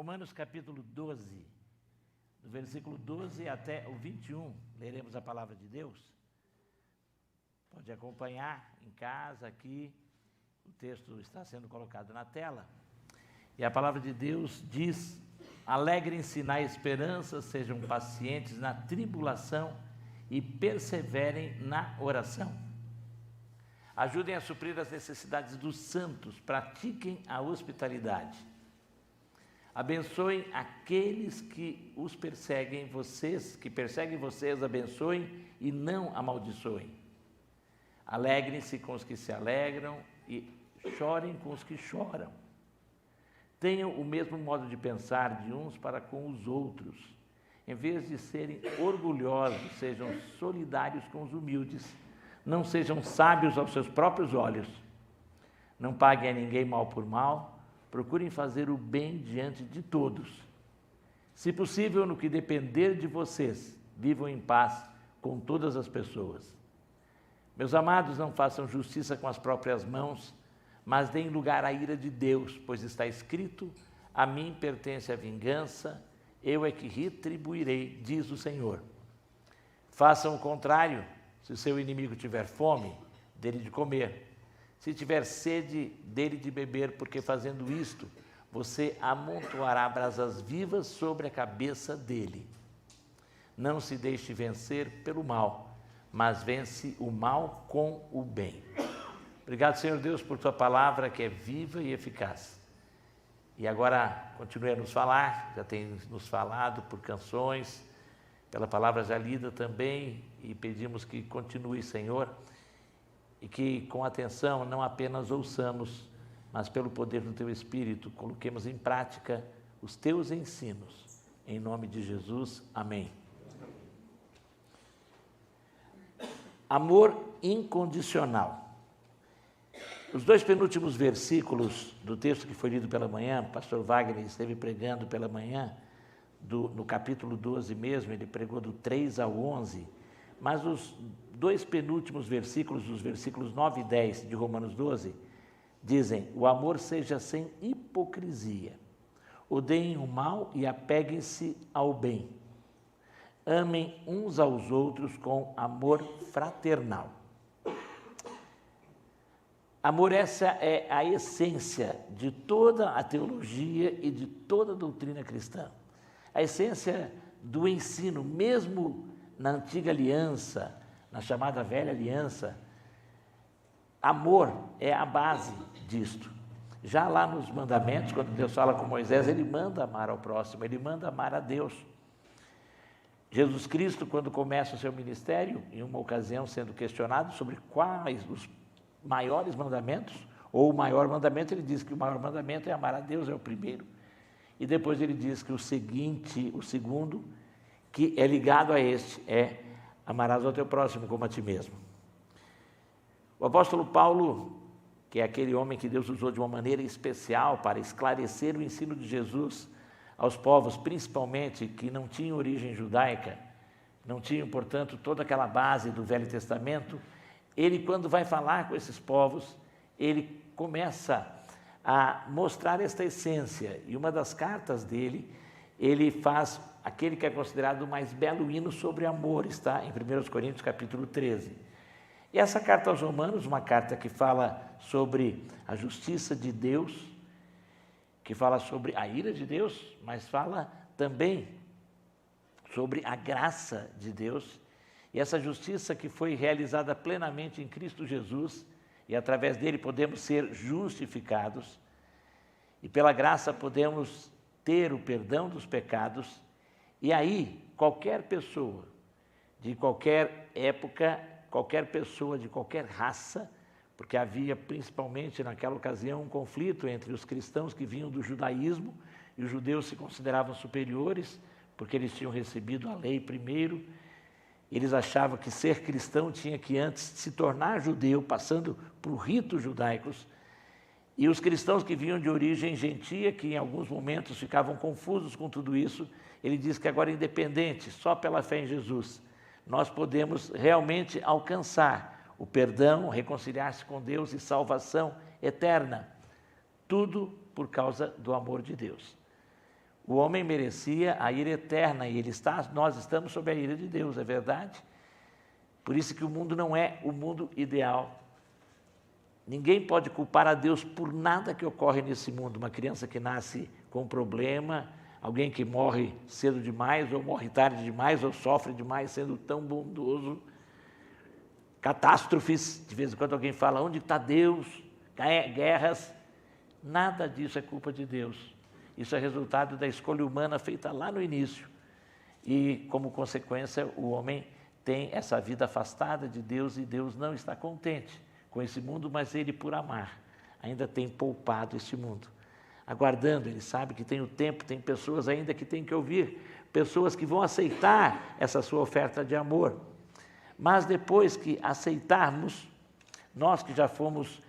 Romanos capítulo 12, do versículo 12 até o 21, leremos a palavra de Deus. Pode acompanhar em casa aqui, o texto está sendo colocado na tela. E a palavra de Deus diz: alegrem-se na esperança, sejam pacientes na tribulação e perseverem na oração. Ajudem a suprir as necessidades dos santos, pratiquem a hospitalidade. Abençoem aqueles que os perseguem, abençoem e não amaldiçoem. Alegrem-se com os que se alegram e chorem com os que choram. Tenham o mesmo modo de pensar de uns para com os outros. Em vez de serem orgulhosos, sejam solidários com os humildes. Não sejam sábios aos seus próprios olhos. Não paguem a ninguém mal por mal. Procurem fazer o bem diante de todos. Se possível, no que depender de vocês, vivam em paz com todas as pessoas. Meus amados, não façam justiça com as próprias mãos, mas deem lugar à ira de Deus, pois está escrito: a mim pertence a vingança, eu é que retribuirei, diz o Senhor. Façam o contrário. Se o seu inimigo tiver fome, dê-lhe de comer. Se tiver sede, dê-lhe de beber, porque fazendo isto, você amontoará brasas vivas sobre a cabeça dele. Não se deixe vencer pelo mal, mas vence o mal com o bem. Obrigado, Senhor Deus, por tua palavra que é viva e eficaz. E agora continue a nos falar, já tem nos falado por canções, pela palavra já lida também, e pedimos que continue, Senhor, e que com atenção não apenas ouçamos, mas pelo poder do Teu Espírito, coloquemos em prática os Teus ensinos. Em nome de Jesus, amém. Amor incondicional. Os dois penúltimos versículos do texto que foi lido pela manhã, o pastor Wagner esteve pregando pela manhã, no capítulo 12 mesmo, ele pregou do 3 ao 11, mas os dois penúltimos versículos, os versículos 9 e 10 de Romanos 12, dizem: o amor seja sem hipocrisia, odeiem o mal e apeguem-se ao bem, amem uns aos outros com amor fraternal. Amor, essa é a essência de toda a teologia e de toda a doutrina cristã. A essência do ensino, mesmo na antiga aliança, na chamada velha aliança, amor é a base disto. Já lá nos mandamentos, quando Deus fala com Moisés, ele manda amar ao próximo, ele manda amar a Deus. Jesus Cristo, quando começa o seu ministério, em uma ocasião sendo questionado sobre quais os maiores mandamentos, ou o maior mandamento, ele diz que o maior mandamento é amar a Deus, é o primeiro. E depois ele diz que o segundo, que é ligado a este, é: amarás ao teu próximo como a ti mesmo. O apóstolo Paulo, que é aquele homem que Deus usou de uma maneira especial para esclarecer o ensino de Jesus aos povos, principalmente que não tinham origem judaica, não tinham, portanto, toda aquela base do Velho Testamento, ele, quando vai falar com esses povos, ele começa a mostrar esta essência, e uma das cartas dele, ele faz aquele que é considerado o mais belo hino sobre amor, está em 1 Coríntios capítulo 13. E essa carta aos Romanos, uma carta que fala sobre a justiça de Deus, que fala sobre a ira de Deus, mas fala também sobre a graça de Deus, e essa justiça que foi realizada plenamente em Cristo Jesus, e através dele podemos ser justificados, e pela graça podemos ter o perdão dos pecados. E aí, qualquer pessoa, de qualquer época, qualquer pessoa de qualquer raça, porque havia principalmente naquela ocasião um conflito entre os cristãos que vinham do judaísmo, e os judeus se consideravam superiores, porque eles tinham recebido a lei primeiro. Eles achavam que ser cristão tinha que antes se tornar judeu, passando por ritos judaicos. E os cristãos que vinham de origem gentia, que em alguns momentos ficavam confusos com tudo isso, ele diz que agora, independente, só pela fé em Jesus, nós podemos realmente alcançar o perdão, reconciliar-se com Deus e salvação eterna. Tudo por causa do amor de Deus. O homem merecia a ira eterna e nós estamos sob a ira de Deus, é verdade? Por isso que o mundo não é o mundo ideal. Ninguém pode culpar a Deus por nada que ocorre nesse mundo. Uma criança que nasce com um problema, alguém que morre cedo demais, ou morre tarde demais, ou sofre demais sendo tão bondoso. Catástrofes, de vez em quando alguém fala, onde está Deus? Guerras. Nada disso é culpa de Deus. Isso é resultado da escolha humana feita lá no início. E, como consequência, o homem tem essa vida afastada de Deus e Deus não está contente com esse mundo, mas Ele, por amar, ainda tem poupado esse mundo. Aguardando, Ele sabe que tem o tempo, tem pessoas ainda que têm que ouvir, pessoas que vão aceitar essa sua oferta de amor. Mas depois que aceitarmos, nós que já fomos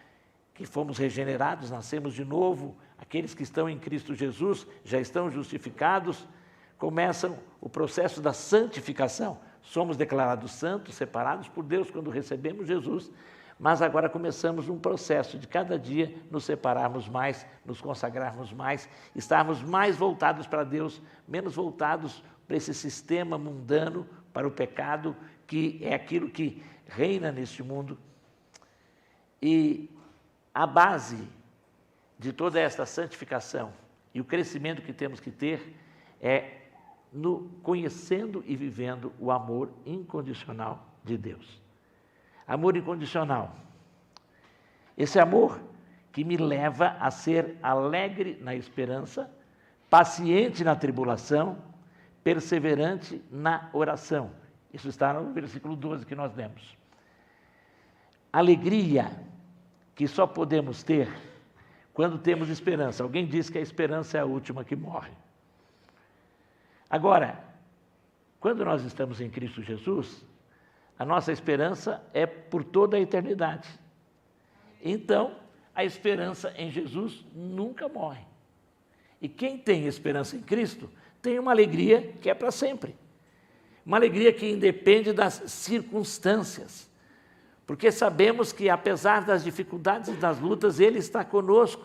regenerados, nascemos de novo, aqueles que estão em Cristo Jesus já estão justificados, começam o processo da santificação. Somos declarados santos, separados por Deus quando recebemos Jesus, mas agora começamos um processo de cada dia nos separarmos mais, nos consagrarmos mais, estarmos mais voltados para Deus, menos voltados para esse sistema mundano, para o pecado, que é aquilo que reina neste mundo. E a base de toda esta santificação e o crescimento que temos que ter é conhecendo e vivendo o amor incondicional de Deus. Amor incondicional. Esse amor que me leva a ser alegre na esperança, paciente na tribulação, perseverante na oração. Isso está no versículo 12 que nós lemos. Alegria que só podemos ter quando temos esperança. Alguém diz que a esperança é a última que morre. Agora, quando nós estamos em Cristo Jesus, a nossa esperança é por toda a eternidade. Então, a esperança em Jesus nunca morre. E quem tem esperança em Cristo tem uma alegria que é para sempre. Uma alegria que independe das circunstâncias. Porque sabemos que, apesar das dificuldades e das lutas, Ele está conosco.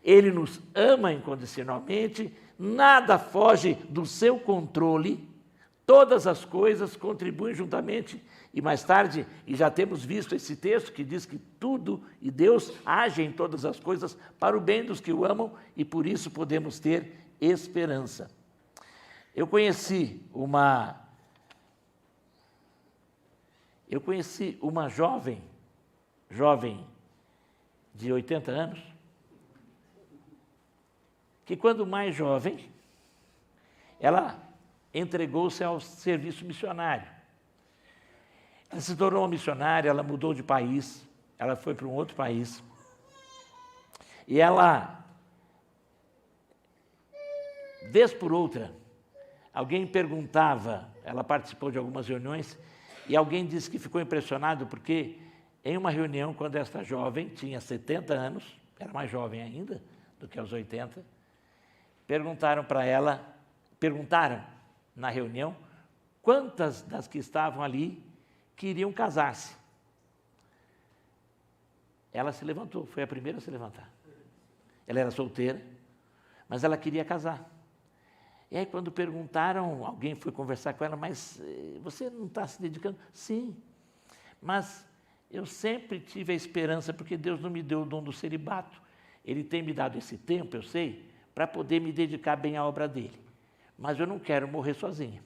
Ele nos ama incondicionalmente, nada foge do seu controle, todas as coisas contribuem juntamente. E mais tarde, e já temos visto esse texto que diz que tudo e Deus age em todas as coisas para o bem dos que o amam e por isso podemos ter esperança. Eu conheci uma jovem de 80 anos, que quando mais jovem, ela entregou-se ao serviço missionário. Ela se tornou uma missionária, ela mudou de país, ela foi para um outro país. E ela, vez por outra, alguém perguntava, ela participou de algumas reuniões, e alguém disse que ficou impressionado porque em uma reunião, quando esta jovem tinha 70 anos, era mais jovem ainda do que aos 80, perguntaram na reunião, quantas das que estavam ali queriam casar-se. Ela se levantou, foi a primeira a se levantar. Ela era solteira, mas ela queria casar. E aí, quando perguntaram, alguém foi conversar com ela, mas você não está se dedicando? Sim, mas eu sempre tive a esperança, porque Deus não me deu o dom do celibato. Ele tem me dado esse tempo, eu sei, para poder me dedicar bem à obra dele. Mas eu não quero morrer sozinha.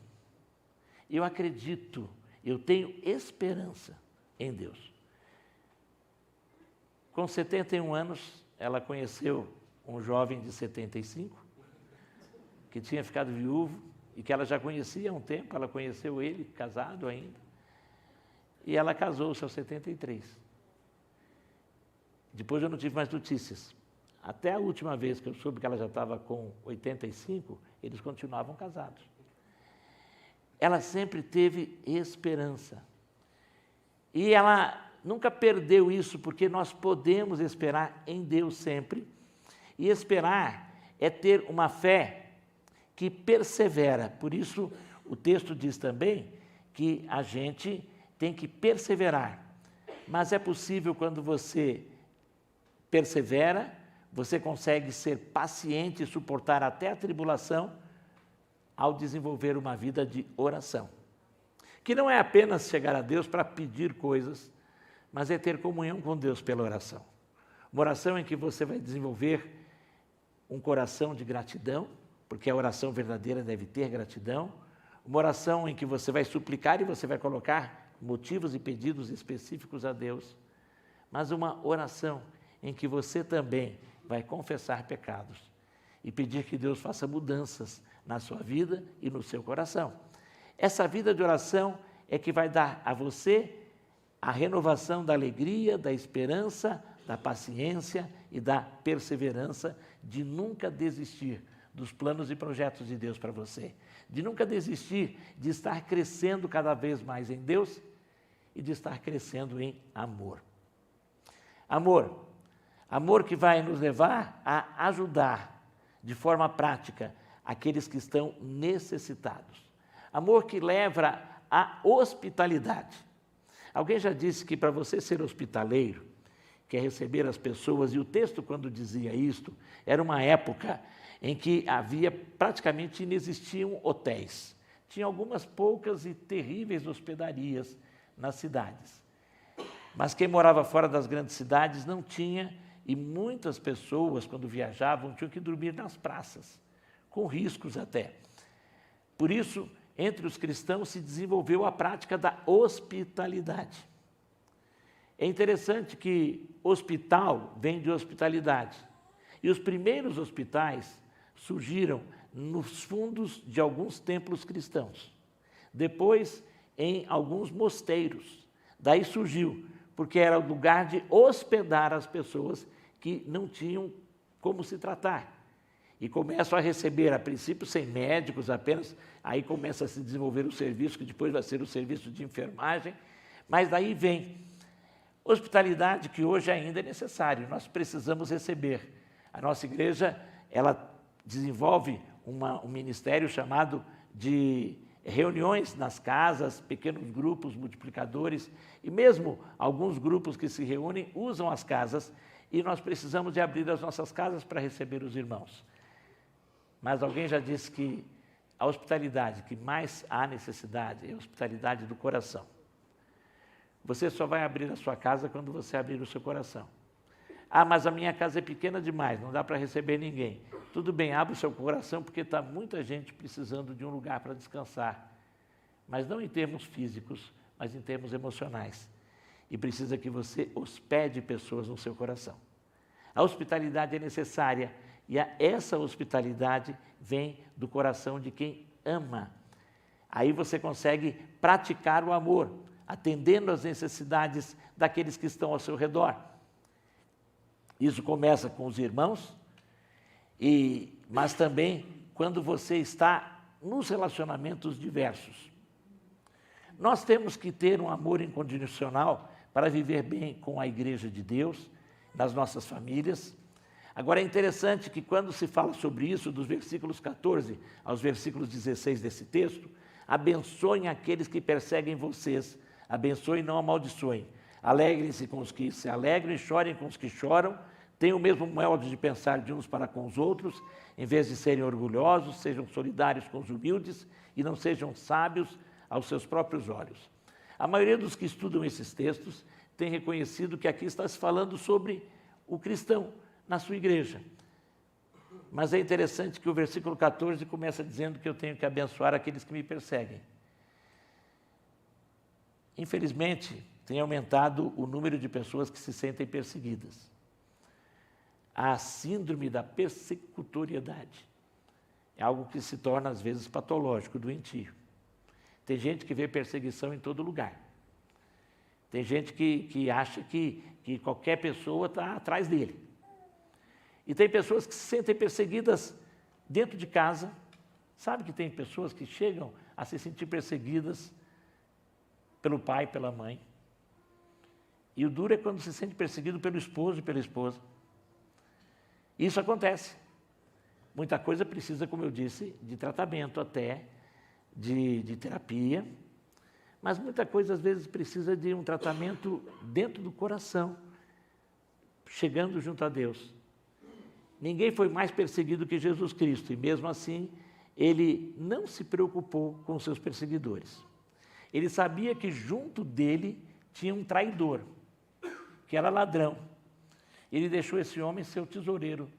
Eu acredito, eu tenho esperança em Deus. Com 71 anos, ela conheceu um jovem de 75, que tinha ficado viúvo e que ela já conhecia há um tempo, ela conheceu ele, casado ainda, e ela casou-se aos 73. Depois eu não tive mais notícias. Até a última vez que eu soube que ela já estava com 85, eles continuavam casados. Ela sempre teve esperança. E ela nunca perdeu isso, porque nós podemos esperar em Deus sempre. E esperar é ter uma fé que persevera. Por isso, o texto diz também que a gente tem que perseverar. Mas é possível, quando você persevera, você consegue ser paciente e suportar até a tribulação ao desenvolver uma vida de oração. Que não é apenas chegar a Deus para pedir coisas, mas é ter comunhão com Deus pela oração. Uma oração em que você vai desenvolver um coração de gratidão, porque a oração verdadeira deve ter gratidão. Uma oração em que você vai suplicar e você vai colocar motivos e pedidos específicos a Deus. Mas uma oração em que você também vai confessar pecados e pedir que Deus faça mudanças na sua vida e no seu coração. Essa vida de oração é que vai dar a você a renovação da alegria, da esperança, da paciência e da perseverança de nunca desistir dos planos e projetos de Deus para você, de nunca desistir de estar crescendo cada vez mais em Deus e de estar crescendo em amor. Amor que vai nos levar a ajudar de forma prática aqueles que estão necessitados. Amor que leva à hospitalidade. Alguém já disse que para você ser hospitaleiro, quer receber as pessoas, e o texto, quando dizia isto, era uma época em que praticamente inexistiam hotéis. Tinha algumas poucas e terríveis hospedarias nas cidades. Mas quem morava fora das grandes cidades não tinha, e muitas pessoas, quando viajavam, tinham que dormir nas praças, com riscos até. Por isso, entre os cristãos se desenvolveu a prática da hospitalidade. É interessante que hospital vem de hospitalidade. E os primeiros hospitais surgiram nos fundos de alguns templos cristãos. Depois, em alguns mosteiros. Daí surgiu, porque era o lugar de hospedar as pessoas que não tinham como se tratar. E começam a receber, a princípio, sem médicos apenas, aí começa a se desenvolver o serviço, que depois vai ser o serviço de enfermagem, mas daí vem hospitalidade que hoje ainda é necessário, nós precisamos receber. A nossa igreja, ela desenvolve um ministério chamado de reuniões nas casas, pequenos grupos multiplicadores, e mesmo alguns grupos que se reúnem usam as casas, e nós precisamos de abrir as nossas casas para receber os irmãos. Mas alguém já disse que a hospitalidade que mais há necessidade é a hospitalidade do coração. Você só vai abrir a sua casa quando você abrir o seu coração. Ah, mas a minha casa é pequena demais, não dá para receber ninguém. Tudo bem, abre o seu coração, porque está muita gente precisando de um lugar para descansar. Mas não em termos físicos, mas em termos emocionais. E precisa que você hospede pessoas no seu coração. A hospitalidade é necessária, e essa hospitalidade vem do coração de quem ama. Aí você consegue praticar o amor, atendendo às necessidades daqueles que estão ao seu redor. Isso começa com os irmãos, mas também quando você está nos relacionamentos diversos. Nós temos que ter um amor incondicional para viver bem com a Igreja de Deus, nas nossas famílias. Agora é interessante que quando se fala sobre isso, dos versículos 14 aos versículos 16 desse texto, abençoem aqueles que perseguem vocês, abençoem e não amaldiçoem. Alegrem-se com os que se alegram e chorem com os que choram. Tenham o mesmo modo de pensar de uns para com os outros. Em vez de serem orgulhosos, sejam solidários com os humildes e não sejam sábios aos seus próprios olhos. A maioria dos que estudam esses textos tem reconhecido que aqui está se falando sobre o cristão na sua igreja. Mas é interessante que o versículo 14 começa dizendo que eu tenho que abençoar aqueles que me perseguem. Infelizmente, tem aumentado o número de pessoas que se sentem perseguidas. A síndrome da persecutoriedade é algo que se torna, às vezes, patológico, doentio. Tem gente que vê perseguição em todo lugar. Tem gente que acha que qualquer pessoa está atrás dele. E tem pessoas que se sentem perseguidas dentro de casa. Sabe que tem pessoas que chegam a se sentir perseguidas pelo pai, pela mãe. E o duro é quando se sente perseguido pelo esposo e pela esposa. Isso acontece. Muita coisa precisa, como eu disse, de tratamento até, de terapia, mas muita coisa às vezes precisa de um tratamento dentro do coração, chegando junto a Deus. Ninguém foi mais perseguido que Jesus Cristo, e mesmo assim, ele não se preocupou com seus perseguidores. Ele sabia que junto dele tinha um traidor, que era ladrão. Ele deixou esse homem ser o tesoureiro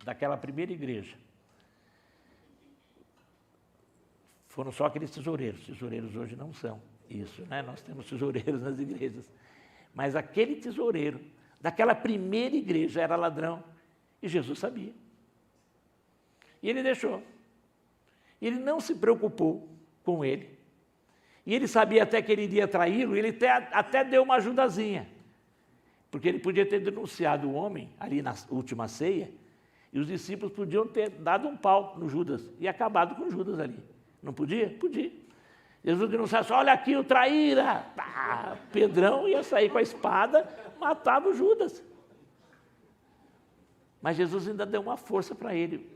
daquela primeira igreja. Foram só aqueles tesoureiros hoje não são isso, né? Nós temos tesoureiros nas igrejas. Mas aquele tesoureiro daquela primeira igreja era ladrão, e Jesus sabia. E ele deixou. Ele não se preocupou com ele. E ele sabia até que ele iria traí-lo, e ele até deu uma ajudazinha. Porque ele podia ter denunciado o homem ali na última ceia, e os discípulos podiam ter dado um pau no Judas e acabado com Judas ali. Não podia? Podia. Jesus denunciasse, olha aqui o traíra. Pá, Pedrão ia sair com a espada, matava o Judas. Mas Jesus ainda deu uma força para ele.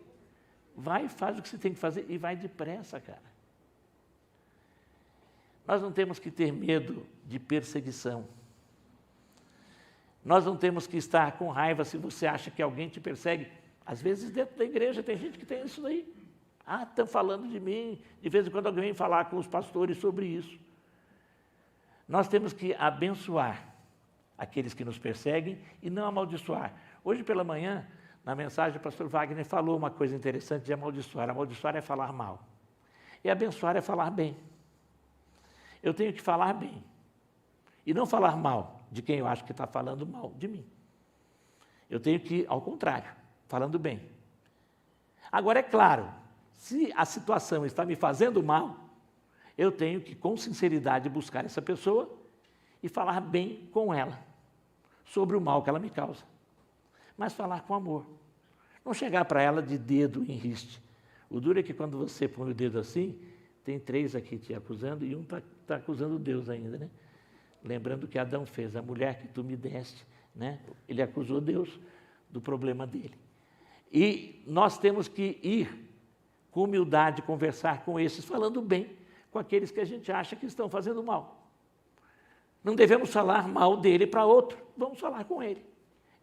Vai, faz o que você tem que fazer e vai depressa, cara. Nós não temos que ter medo de perseguição. Nós não temos que estar com raiva se você acha que alguém te persegue. Às vezes dentro da igreja tem gente que tem isso daí. Ah, estão falando de mim. De vez em quando alguém vem falar com os pastores sobre isso. Nós temos que abençoar aqueles que nos perseguem e não amaldiçoar. Hoje pela manhã, na mensagem, o pastor Wagner falou uma coisa interessante de amaldiçoar. Amaldiçoar é falar mal. E abençoar é falar bem. Eu tenho que falar bem. E não falar mal de quem eu acho que está falando mal de mim. Eu tenho que, ao contrário, falando bem. Agora, é claro, se a situação está me fazendo mal, eu tenho que, com sinceridade, buscar essa pessoa e falar bem com ela sobre o mal que ela me causa. Mas falar com amor. Não chegar para ela de dedo em riste. O duro é que quando você põe o dedo assim, tem 3 aqui te acusando e um está acusando Deus ainda, né? Lembrando que Adão fez, a mulher que tu me deste, né? Ele acusou Deus do problema dele. E nós temos que ir com humildade, conversar com esses, falando bem com aqueles que a gente acha que estão fazendo mal. Não devemos falar mal dele para outro, vamos falar com ele,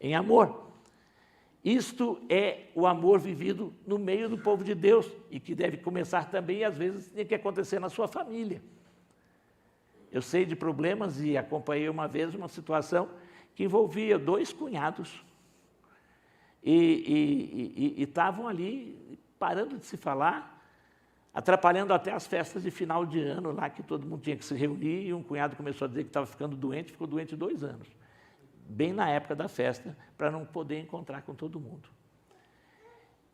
em amor. Isto é o amor vivido no meio do povo de Deus e que deve começar também, e às vezes tem que acontecer na sua família. Eu sei de problemas e acompanhei uma vez uma situação que envolvia 2 cunhados e estavam ali parando de se falar, atrapalhando até as festas de final de ano lá que todo mundo tinha que se reunir e um cunhado começou a dizer que estava ficando doente, ficou doente 2 anos, bem na época da festa, para não poder encontrar com todo mundo.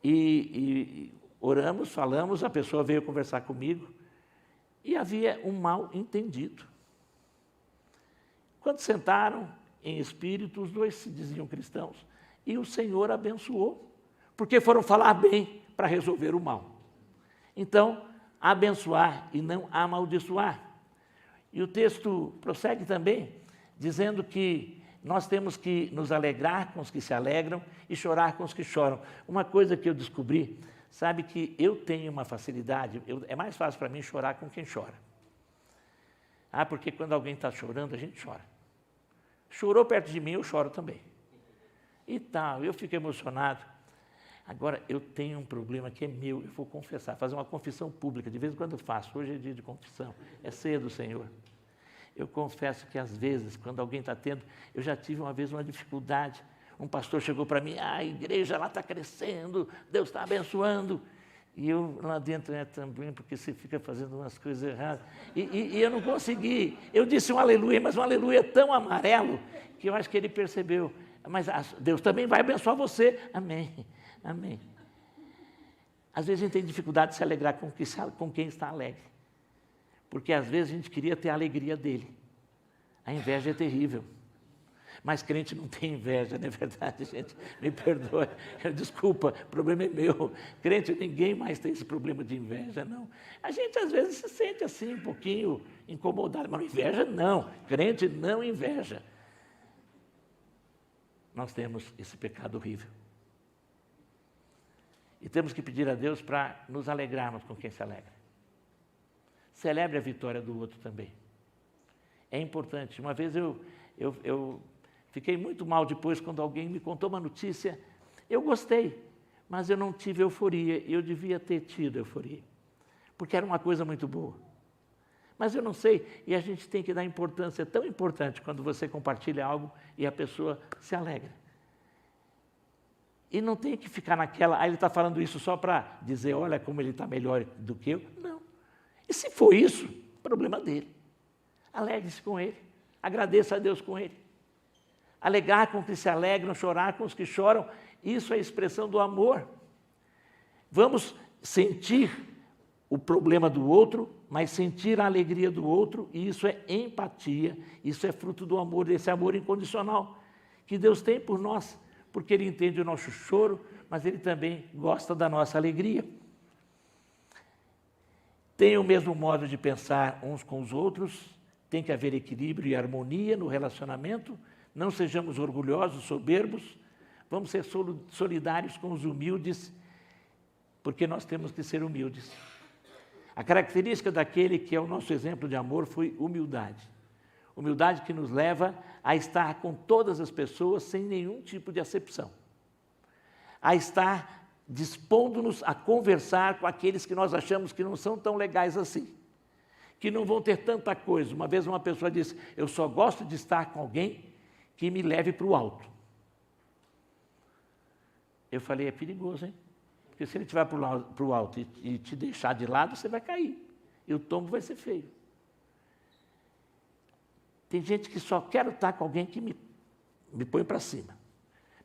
E oramos, falamos, a pessoa veio conversar comigo, e havia um mal entendido. Quando sentaram em espírito, os 2 se diziam cristãos, e o Senhor abençoou, porque foram falar bem para resolver o mal. Então, abençoar e não amaldiçoar. E o texto prossegue também, dizendo que nós temos que nos alegrar com os que se alegram e chorar com os que choram. Uma coisa que eu descobri, sabe que eu tenho uma facilidade, é mais fácil para mim chorar com quem chora. Ah, porque quando alguém está chorando, a gente chora. Chorou perto de mim, eu choro também. E tal, eu fico emocionado. Agora, eu tenho um problema que é meu, eu vou confessar, fazer uma confissão pública, de vez em quando eu faço, hoje é dia de confissão, é ceia do Senhor. Eu confesso que às vezes, quando alguém está tendo, eu já tive uma vez uma dificuldade, um pastor chegou para mim, a igreja lá está crescendo, Deus está abençoando, e eu lá dentro também, porque você fica fazendo umas coisas erradas, e eu não consegui, eu disse um aleluia, mas um aleluia tão amarelo, que eu acho que ele percebeu, mas Deus também vai abençoar você, amém, amém. Às vezes a gente tem dificuldade de se alegrar com quem está alegre, porque às vezes a gente queria ter a alegria dele, a inveja é terrível. Mas crente não tem inveja, não é verdade, gente? Me perdoe, desculpa, o problema é meu. Crente, ninguém mais tem esse problema de inveja, não. A gente às vezes se sente assim, um pouquinho incomodado, mas inveja não. Crente não inveja. Nós temos esse pecado horrível. E temos que pedir a Deus para nos alegrarmos com quem se alegra. Celebre a vitória do outro também. É importante. Uma vez eu fiquei muito mal depois quando alguém me contou uma notícia Eu gostei, mas eu não tive euforia, eu devia ter tido euforia, porque era uma coisa muito boa. Mas eu não sei, e a gente tem que dar importância, é tão importante quando você compartilha algo e a pessoa se alegra. E não tem que ficar naquela, ele está falando isso só para dizer, olha como ele está melhor do que eu. Não. E se for isso, problema dele. Alegre-se com ele, agradeça a Deus com ele. Alegar com os que se alegram, chorar com os que choram, isso é a expressão do amor. Vamos sentir o problema do outro, mas sentir a alegria do outro, e isso é empatia, isso é fruto do amor, desse amor incondicional que Deus tem por nós, porque Ele entende o nosso choro, mas Ele também gosta da nossa alegria. Tem o mesmo modo de pensar uns com os outros, tem que haver equilíbrio e harmonia no relacionamento, não sejamos orgulhosos, soberbos, vamos ser solidários com os humildes, porque nós temos que ser humildes. A característica daquele que é o nosso exemplo de amor foi humildade. Humildade que nos leva a estar com todas as pessoas sem nenhum tipo de acepção. A estar dispondo-nos a conversar com aqueles que nós achamos que não são tão legais assim, que não vão ter tanta coisa. Uma vez uma pessoa disse, eu só gosto de estar com alguém que me leve para o alto. Eu falei, é perigoso, hein? Porque se ele estiver para o alto e te deixar de lado, você vai cair. E o tombo vai ser feio. Tem gente que só quer estar com alguém que me põe para cima.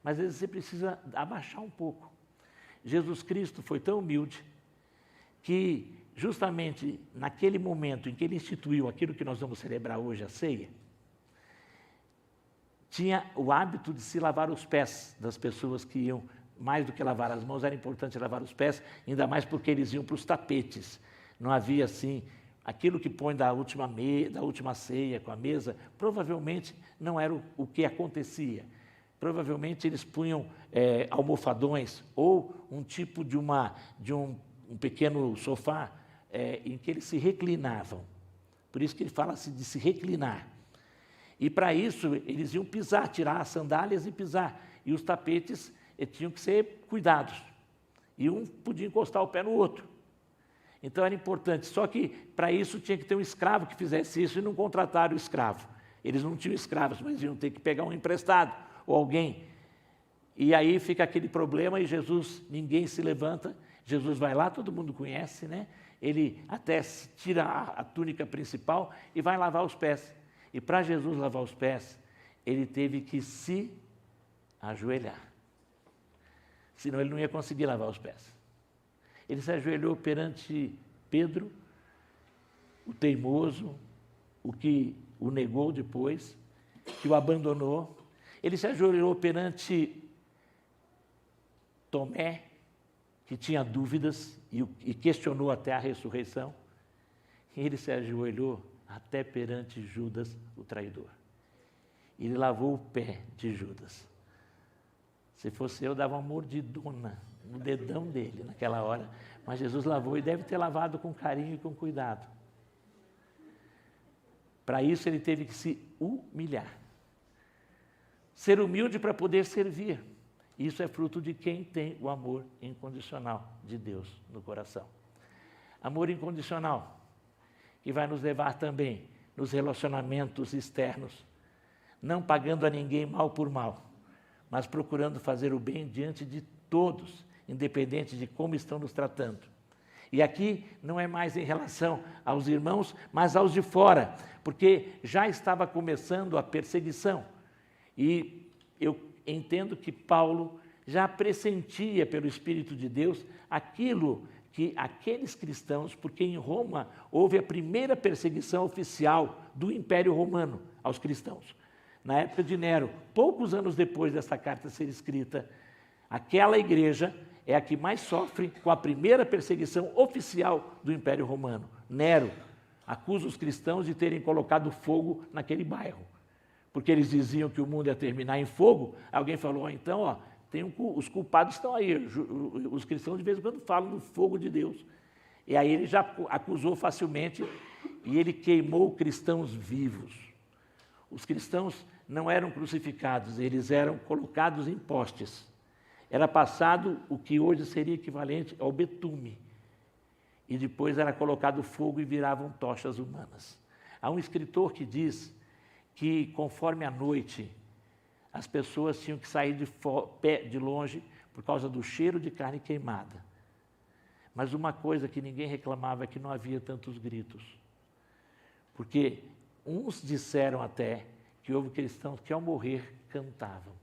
Mas às vezes você precisa abaixar um pouco. Jesus Cristo foi tão humilde que justamente naquele momento em que Ele instituiu aquilo que nós vamos celebrar hoje, a ceia, tinha o hábito de se lavar os pés das pessoas que iam, mais do que lavar as mãos, era importante lavar os pés, ainda mais porque eles iam para os tapetes. Não havia assim, aquilo que põe da última ceia com a mesa, provavelmente não era o que acontecia. Provavelmente eles punham almofadões ou um tipo de um pequeno sofá em que eles se reclinavam. Por isso que ele fala de se reclinar. E para isso eles iam pisar, tirar as sandálias e pisar. E os tapetes tinham que ser cuidados. E um podia encostar o pé no outro. Então era importante. Só que para isso tinha que ter um escravo que fizesse isso e não contrataram o escravo. Eles não tinham escravos, mas iam ter que pegar um emprestado ou alguém. E aí fica aquele problema e Jesus, ninguém se levanta. Jesus vai lá, todo mundo conhece, né? Ele até tira a túnica principal e vai lavar os pés. E para Jesus lavar os pés, ele teve que se ajoelhar. Senão ele não ia conseguir lavar os pés. Ele se ajoelhou perante Pedro, o teimoso, o que o negou depois, que o abandonou. Ele se ajoelhou perante Tomé, que tinha dúvidas e questionou até a ressurreição. E ele se ajoelhou até perante Judas, o traidor. Ele lavou o pé de Judas. Se fosse eu, dava uma mordidona no dedão dele naquela hora. Mas Jesus lavou e deve ter lavado com carinho e com cuidado. Para isso ele teve que se humilhar. Ser humilde para poder servir. Isso é fruto de quem tem o amor incondicional de Deus no coração. Amor incondicional, que vai nos levar também nos relacionamentos externos, não pagando a ninguém mal por mal, mas procurando fazer o bem diante de todos, independente de como estão nos tratando. E aqui não é mais em relação aos irmãos, mas aos de fora, porque já estava começando a perseguição. E eu entendo que Paulo já pressentia pelo Espírito de Deus aquilo que aqueles cristãos, porque em Roma houve a primeira perseguição oficial do Império Romano aos cristãos. Na época de Nero, poucos anos depois dessa carta ser escrita, aquela igreja é a que mais sofre com a primeira perseguição oficial do Império Romano. Nero acusa os cristãos de terem colocado fogo naquele bairro, porque eles diziam que o mundo ia terminar em fogo. Alguém falou, então, os culpados estão aí, os cristãos de vez em quando falam do fogo de Deus. E aí ele já acusou facilmente e ele queimou cristãos vivos. Os cristãos não eram crucificados, eles eram colocados em postes. era passado o que hoje seria equivalente ao betume. E depois era colocado fogo e viravam tochas humanas. Há um escritor que diz que, conforme a noite, as pessoas tinham que sair de longe por causa do cheiro de carne queimada. Mas uma coisa que ninguém reclamava é que não havia tantos gritos. Porque uns disseram até que houve cristãos que, ao morrer, cantavam.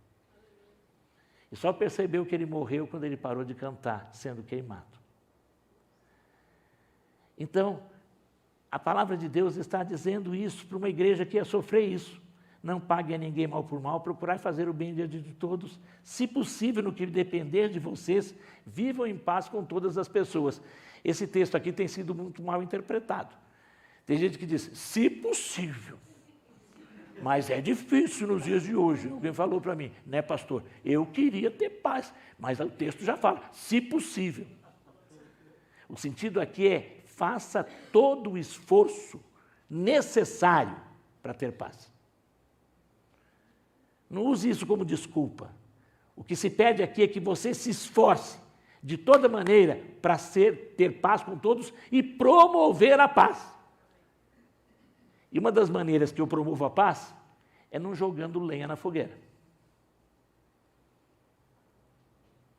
E só percebeu que ele morreu quando ele parou de cantar, sendo queimado. Então, a palavra de Deus está dizendo isso para uma igreja que ia sofrer isso. Não pague a ninguém mal por mal, procurai fazer o bem diante de todos. Se possível, no que depender de vocês, vivam em paz com todas as pessoas. Esse texto aqui tem sido muito mal interpretado. Tem gente que diz, se possível. Mas é difícil nos dias de hoje. Alguém falou para mim, né, pastor? Eu queria ter paz, mas o texto já fala, se possível. O sentido aqui é, faça todo o esforço necessário para ter paz. Não use isso como desculpa. O que se pede aqui é que você se esforce de toda maneira para ter paz com todos e promover a paz. E uma das maneiras que eu promovo a paz é não jogando lenha na fogueira.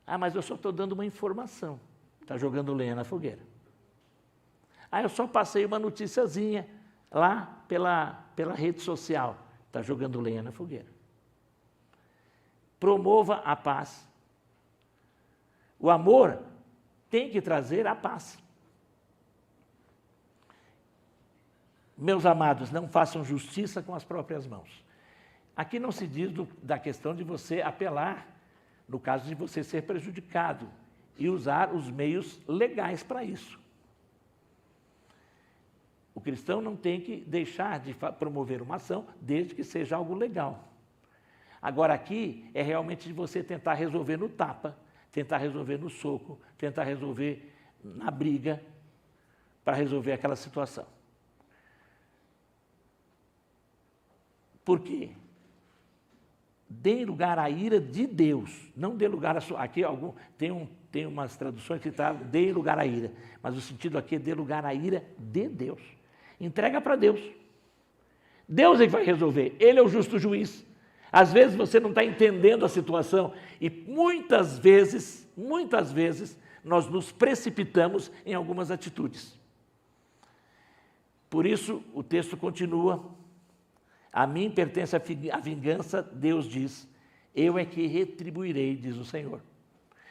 Ah, mas eu só estou dando uma informação. Está jogando lenha na fogueira. Ah, eu só passei uma noticiazinha lá pela rede social. Está jogando lenha na fogueira. Promova a paz. O amor tem que trazer a paz. Meus amados, não façam justiça com as próprias mãos. Aqui não se diz da questão de você apelar, no caso de você ser prejudicado, e usar os meios legais para isso. O cristão não tem que deixar de promover uma ação, desde que seja algo legal. Agora aqui é realmente de você tentar resolver no tapa, tentar resolver no soco, tentar resolver na briga, para resolver aquela situação. Por quê? Dê lugar à ira de Deus, não dê lugar a sua... Aqui tem umas traduções que tá, dê lugar à ira, mas o sentido aqui é dê lugar à ira de Deus. Entrega para Deus. Deus é que vai resolver, Ele é o justo juiz. Às vezes você não está entendendo a situação e muitas vezes, nós nos precipitamos em algumas atitudes. Por isso, o texto continua. A mim pertence a vingança, Deus diz, eu é que retribuirei, diz o Senhor.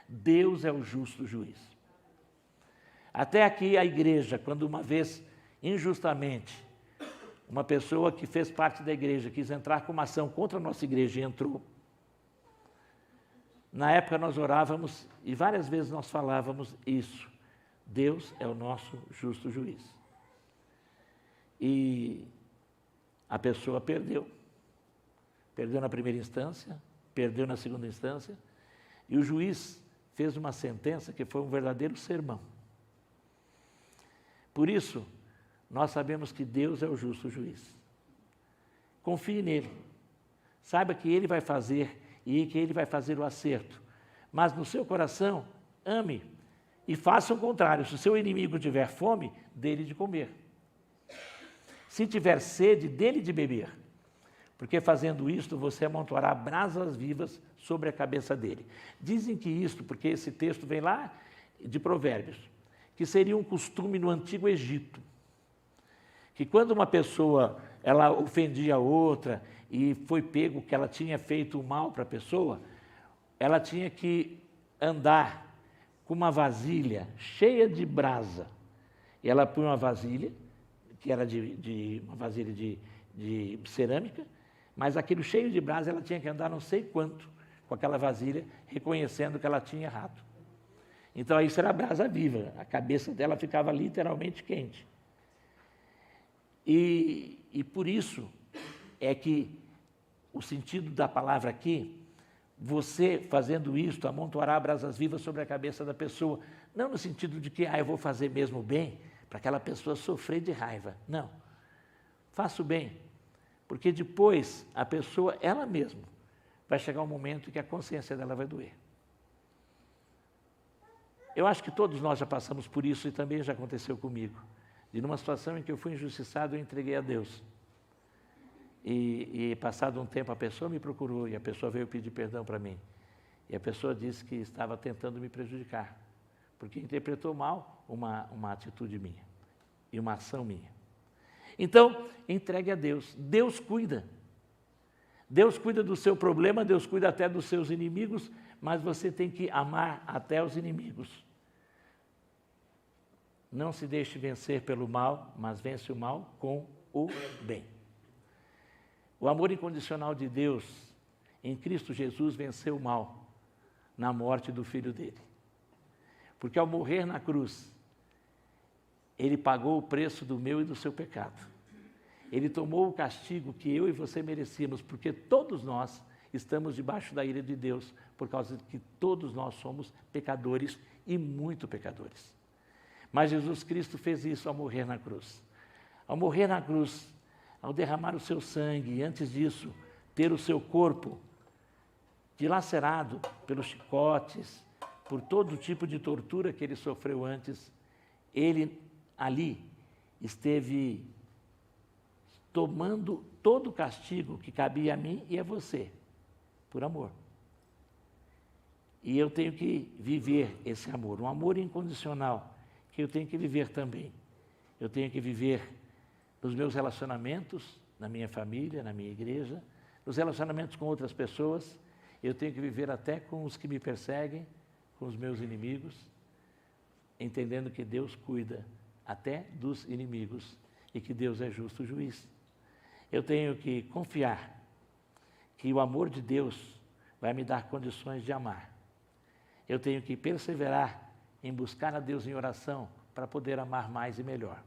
Deus é o justo juiz. Até aqui a igreja, quando uma vez, injustamente, uma pessoa que fez parte da igreja quis entrar com uma ação contra a nossa igreja e entrou. Na época nós orávamos e várias vezes nós falávamos isso. Deus é o nosso justo juiz. E a pessoa perdeu. Perdeu na primeira instância, perdeu na segunda instância, e o juiz fez uma sentença que foi um verdadeiro sermão. Por isso, nós sabemos que Deus é o justo juiz. Confie nele. Saiba que Ele vai fazer e que Ele vai fazer o acerto. Mas no seu coração, ame e faça o contrário. Se o seu inimigo tiver fome, dê-lhe de comer. Se tiver sede, dê-lhe de beber. Porque fazendo isto, você amontoará brasas vivas sobre a cabeça dele. Dizem que isto, porque esse texto vem lá de Provérbios, que seria um costume no Antigo Egito. Que quando uma pessoa ela ofendia a outra e foi pego que ela tinha feito mal para a pessoa, ela tinha que andar com uma vasilha cheia de brasa. E ela punha uma vasilha, que era uma vasilha de cerâmica, mas aquilo cheio de brasa ela tinha que andar não sei quanto com aquela vasilha, reconhecendo que ela tinha errado. Então isso era brasa viva, a cabeça dela ficava literalmente quente. E por isso é que o sentido da palavra aqui, você fazendo isto, amontoará brasas vivas sobre a cabeça da pessoa, não no sentido de que eu vou fazer mesmo bem, para aquela pessoa sofrer de raiva. Não. Faça o bem, porque depois a pessoa, ela mesma, vai chegar um momento em que a consciência dela vai doer. Eu acho que todos nós já passamos por isso e também já aconteceu comigo. De numa situação em que eu fui injustiçado, eu entreguei a Deus. E passado um tempo a pessoa me procurou e a pessoa veio pedir perdão para mim. E a pessoa disse que estava tentando me prejudicar, porque interpretou mal uma atitude minha e uma ação minha. Então, entregue a Deus. Deus cuida. Deus cuida do seu problema, Deus cuida até dos seus inimigos, mas você tem que amar até os inimigos. Não se deixe vencer pelo mal, mas vence o mal com o bem. O amor incondicional de Deus em Cristo Jesus venceu o mal na morte do Filho dele. Porque ao morrer na cruz, ele pagou o preço do meu e do seu pecado. Ele tomou o castigo que eu e você merecíamos, porque todos nós estamos debaixo da ira de Deus, por causa de que todos nós somos pecadores e muito pecadores. Mas Jesus Cristo fez isso ao morrer na cruz. Ao morrer na cruz, ao derramar o seu sangue, e antes disso, ter o seu corpo dilacerado pelos chicotes, por todo tipo de tortura que ele sofreu antes, ele ali esteve tomando todo o castigo que cabia a mim e a você, por amor. E eu tenho que viver esse amor, um amor incondicional, que eu tenho que viver também. Eu tenho que viver nos meus relacionamentos, na minha família, na minha igreja, nos relacionamentos com outras pessoas, eu tenho que viver até com os que me perseguem, com os meus inimigos, entendendo que Deus cuida até dos inimigos e que Deus é justo juiz. Eu tenho que confiar que o amor de Deus vai me dar condições de amar. Eu tenho que perseverar em buscar a Deus em oração para poder amar mais e melhor.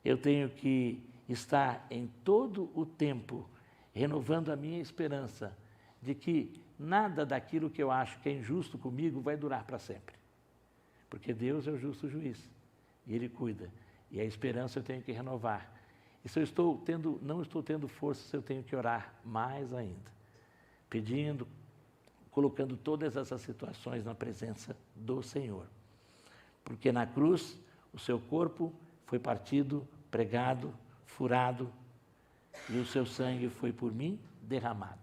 Eu tenho que estar em todo o tempo renovando a minha esperança de que nada daquilo que eu acho que é injusto comigo vai durar para sempre. Porque Deus é o justo juiz e Ele cuida. E a esperança eu tenho que renovar. E se eu não estou tendo forças, eu tenho que orar mais ainda, pedindo, colocando todas essas situações na presença do Senhor. Porque na cruz o seu corpo foi partido, pregado, furado, e o seu sangue foi por mim derramado.